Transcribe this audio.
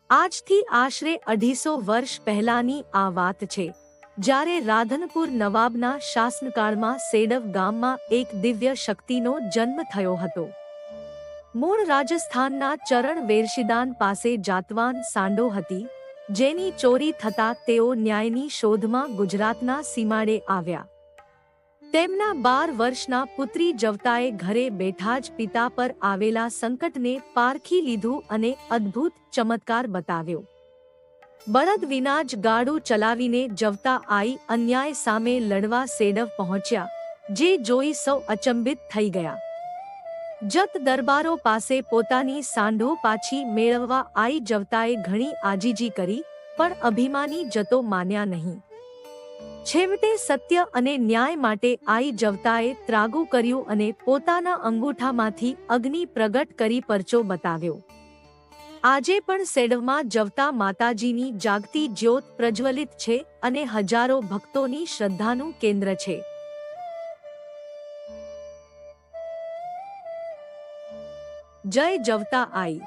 આજથી આશરે 250 વર્ષ પહેલાની આ વાત છે, જ્યારે રાધનપુર નવાબના શાસનકાળમાં સેડવ ગામમાં એક દિવ્ય શક્તિનો જન્મ થયો હતો. મૂળ રાજસ્થાનના ચરણ વેરશિદાન પાસે જાતવાન સાંડો હતી, જેની ચોરી થતાં તેઓ ન્યાયની શોધમાં ગુજરાતના સીમાડે આવ્યા. તેમના 12 વર્ષના પુત્રી જવતાએ ઘરે બેઠા જ પિતા પર આવેલા સંકટને પારખી લીધું અને અદ્ભુત ચમત્કાર બતાવ્યો. બળદ વિના જ ગાડું ચલાવીને જવતા આઈ અન્યાય સામે લડવા સેડવ પહોંચ્યા, જે જોઈ સૌ અચંબિત થઈ ગયા. જત દરબારો પાસે પોતાની સાંઢો પાછી મેળવવા આઈ જવતાએ ઘણી આજીજી કરી, પણ અભિમાની જતો માન્યા નહીં. છેવટે સત્ય અને ન્યાય માટે આઈ જવતાએ ત્રાગુ કર્યું અને પોતાના અંગૂઠામાંથી અગ્નિ પ્રગટ કરી પરચો બતાવ્યો. આજે પણ સેડવમાં જવતા માતાજીની જાગતી જ્યોત પ્રજ્વલિત છે અને હજારો ભક્તોની શ્રદ્ધાનું કેન્દ્ર છે. જય જવતા આઈ.